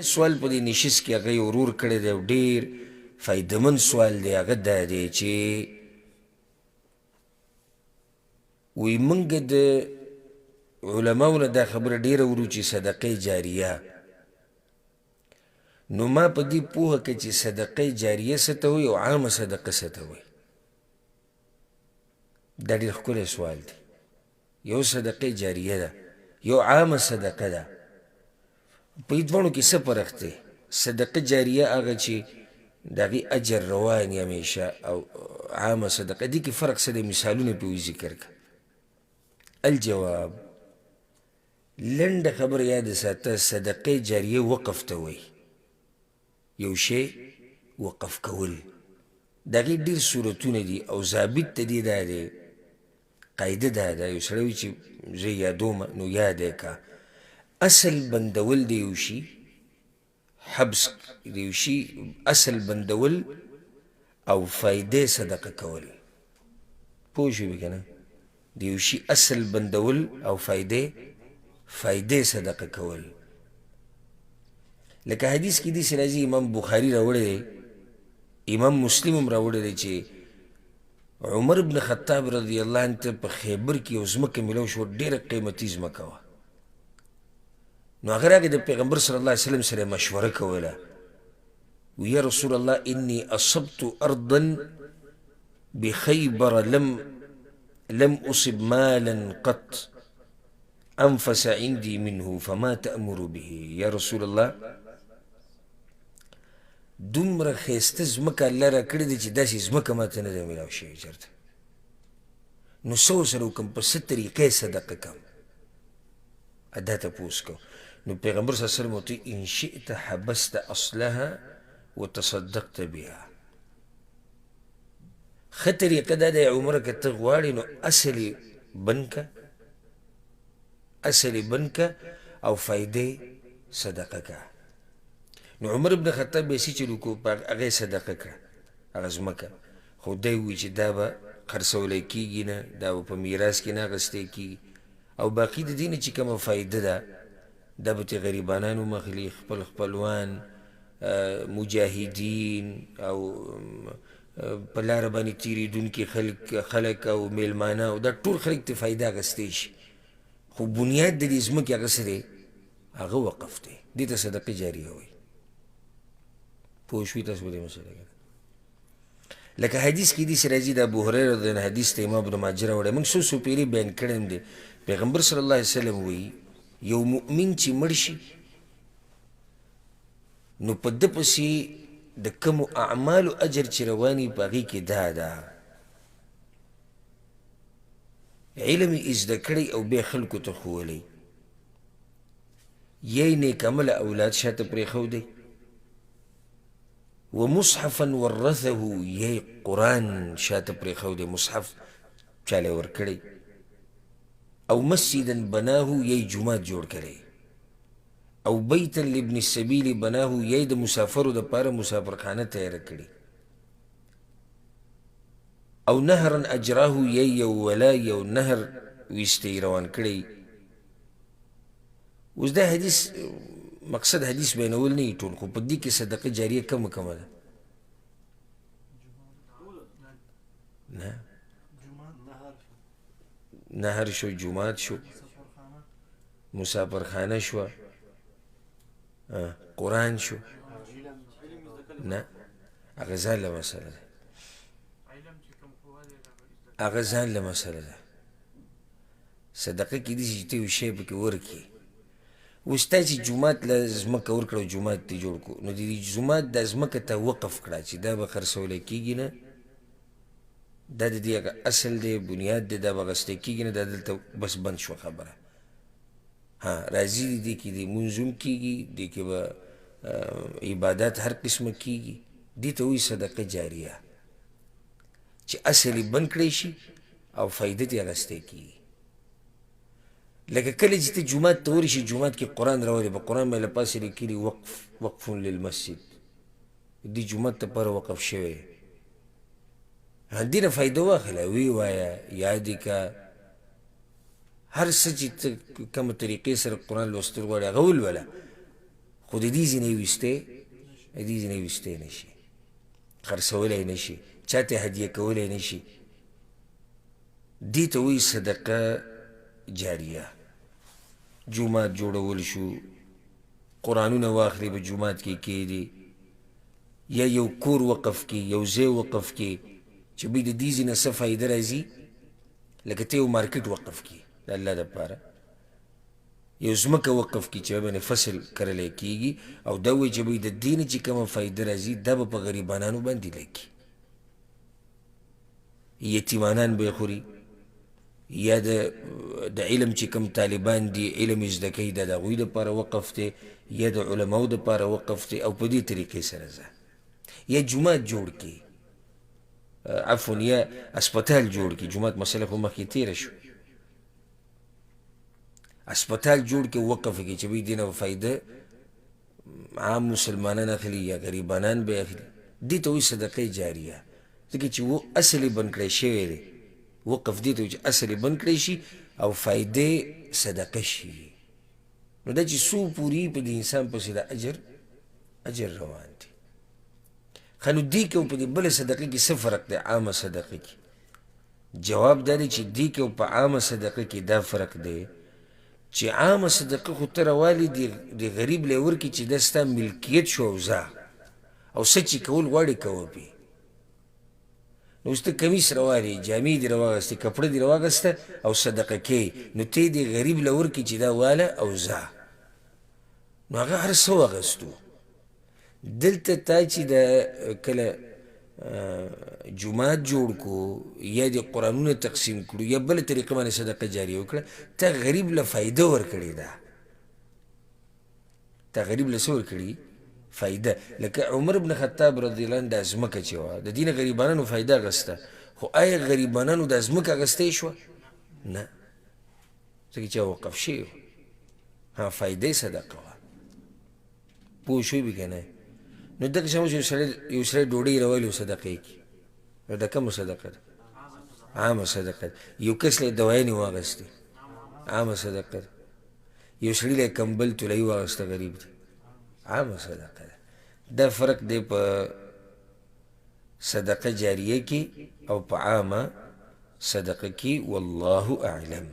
سوال په دې نشست کې هغه یې ورور کړی دی او ډېر فایدهمند سوال دی. هغه دا دی چې وایي موږ د علماو نه دا خبره ډېره ورو چې صدقه جاریه، نو ما په دې پوهه که چې صدقه جاریه څه ته وایي او عامه صدقه څه ته وایي. دا ډېر ښکلی سوال دی. یو صدقه جاریه ده، یو عامه صدقه ده. په دې دواړو کې څه فرق دی؟ صدقه جاریه هغه چې د هغې اجر روان یې همیشه، او عامه صدقه دې کې فرق څه دی؟ مثالونه پې وي ذکر کړه. الجواب، لنډه خبره یاد ساته، صدقه جاریه وقف ته وایي. یو شی وقف کول، د هغې ډېر صورتونه دي او ضابط ته دې دا دی، قاعده دا ده، یو سړی وایي چې زه یادوم نو یاد یې که. اصل بندول د یو شي، حبس د یو شي اصل بندول او فایدې صدقه کول. پوه شوې که نه؟ د یو شي اصل بندول او فایدې صدقه کول. لکه حدیث کې داسې راځي، امام بخاري راوړی دی، امام مسلم هم راوړی دی چې عمر بن خطاب رضی الله عنه ته په خیبر کې یو ځمکه میلاو شوه، ډېره قیمتي ځمکه وه. نو هغه راغی د پیغمبر صلی الله علیه وسلم سره مشوره کوله، وی یا رسول الله انی اصبت ارضا بخیبر لم اصب مالا قط انفس عندي منه فما تأمر به. یا رسول الله دومره ښایسته ځمکه الله را کړې ده چې داسې ځمکه ماته نه ده میلاو شوې چېرته، نو څه ورسره وکړم؟ په څه طریقې صدقه کړم؟ دا تپوس کو. نو پیغمبر صلی الله علیه وسلم ورته ان شئت حبست اصلها وتصدقت بها. ښه طریقه دا دی عمره که ته غواړې نو اصل یې بند که او فایدې صدقه که. نو عمر بن خطاب به یې چې وکړو په هغه یې صدقه کړه هغه ځمکه، خو دی وایي چې دا به خرڅولی کېږي نه، دا به په میراث کې نه اخیستی کېږي، او باقي د دې نه چې کومه فایده ده دا به ترې غریبانانو مخلي، خپل خپلوان، مجاهدین او په لاره باندې تېرېدونکي خلک او میلمانه او دا ټول خلک ترې فایده اخیستی شي. خو بنیاد د دې ځمکې هغه څه دی؟ هغه وقف دی. دې ته صدقه جاریه وایي. پوه شوي تاسو په دې مسله کې؟ لکه حدیث کې داسې راځي، د ابوهریره رضی الله عنه حدیث ته امام ابن ماجه راوړی، موږ څو څو پیرې بیان کړی هم دی. پیغمبر صلی الله علیه وسلم وایي یو مؤمن چې مړ شي نو په ده پسې د کومو اعمالو اجر چې روان وي په هغې کې دا ده، علم یې زده کړی او بیا خلکو ته ښوولی، یا یې نیک عمله اولاد شاته پرېښودی، ومصحفا ورثه، یا یې قرآن شاته پرېښودی، مصحف چاله یې ورکړی، او مسجدا بناه، یا یې جومات جوړ کړی، او بیتا لابن السبیل بناه، یا یې د مسافرو دپاره مسافرخانه تیاره کړي، او نهرا اجراه، یا یو ولا یو نهر ویستی روان کړی. اوس دا حدیث مقصد حدیث بیانول نه وي ټول، خو په دې کې صدقه جاریه کمه کمه ده. نه نهر شو، جومات شو، مسافرخانه شو، قرآن شو. نه هغه ځان له مسله ده، هغه ځان له مسله ده. صدقه کېدای شي چې ته یو شی پکې ورکړې. اوس تا چې جومات له ځمکه ورکړه او جومات دې جوړ کړو، نو د دې جومات دا ځمکه ته وقف کړه چې دا به خرڅولی کېږي نه، دا د دې هغه اصل دی، بنیاد دی، دا به اخیستی کېږي نه، دا دلته بس بند شوه خبره. ها راځي دې کې دې لمونځ هم کېږي، دې کې به عبادات هر قسمه کېږي. دې ته وایي صدقه جاریه، چې اصل یې بند کړی شي او فایده ترې اخیستی کېږي. لکه کله چې ته جومات ته ورشي، جومات کې قرآن راولي، په قرآن باندې له پاسه لیکلي وقف للمسجد، دې جومات دپاره وقف شوی، دې نه فایده واخله، وی وایه، یاد یې که، هر څه چې ته کومه طریقې سره قرآن لوستل غواړې هغه ولوله، خو د دې ځینې ویستی د دې ځینې ویستی نه شي، خرڅولی نه شي، چاته هدیه کولی نه شي. دې ته وایي صدقه جاریه. جومات جوړول شو، قرآنونه واخلي په جومات کې کېږدي، یا یو کور وقف کی، یو ځای وقف کی چې بی د دې ځینه څه فایده راځي، لکه ته یو مارکیټ وقف کی د الله دپاره، یو ځمکه وقف کی چې باندې فصل کرلی کېږي، او دا وایي چې بی د دې نه چې کومه فایده راځي دا به په غریبانانو باندې لګي، یتیمانان به یې خوري، یا د علم چې کوم طالبان دي علم یې زده کوي دا د هغوی دپاره وقف دی، یا د علماو دپاره وقف دی، او په دې طریقې سره ځه. یا جومات جوړ کی، عفوا یا اسپتال جوړ کی، جومات مسله خو مخکې تیره شو، اسپتال جوړ کی وقف کی چې بی دې نه فایده عام مسلمانان اخلي یا غریبانان به اخلي. دې ته وایي صدقه جاریه، ځکه چې و اصل یې بند کړی شوی دی. وقف دې ته وایي چې اصل یې بند کړی شي او فایدې صدقه شي. نو دا چې څو پورې په دې انسان پسې د اجر روان دی. خو نو دې کې او په دې بله صدقه کې څه فرق دی عامه صدقه کې؟ جواب دا دی چې دې کې او په عامه صدقه کې دا فرق دی چې عامه صدقه خو ته روالي د غریب له ورکړي چې دا ستا ملکیت شو او ځه او څه چې کول غواړې کوه پې. نو اوس ته کمیس روالې، جامې دې راواغستې، کپړه دې راواغسته او صدقه کوې، نو ته یې د غریب له ورکړي چې دا واله او ځه. نو هغه هر څه واغستو. دلته تا چې د کله جومات جوړ کو یا د قرآنونه تقسیم کړو یا بله طریقه باندې صدقه جاریه وکړه، ته غریب له فایده ورکړې ده، ته غریب له څه ورکړي؟ فایده. لکه عمر بن خطاب رضی الله عنه دا ځمکه چې وه د دې نه غریبانانو فایده اخیسته، خو آیا غریبانانو دا ځمکه اخیستی شوه؟ نه، ځکه چې وقف شوې وه. ها فایده یې صدقه وه. پوه شوی به که نه؟ نو دغه شان چې یو سړی ډوډۍ راولي او صدقه یې کړي، نو د کومه صدقه ده؟ عامه صدقه ده. یو کس له دوايانې واغستې، عامه صدقه ده. یو سړي له کمبل تولۍ واغسته، غریب دی، عامه صدقه ده. دا فرق دی په صدقه جاریه کې او په عامه صدقه کې. والله اعلم.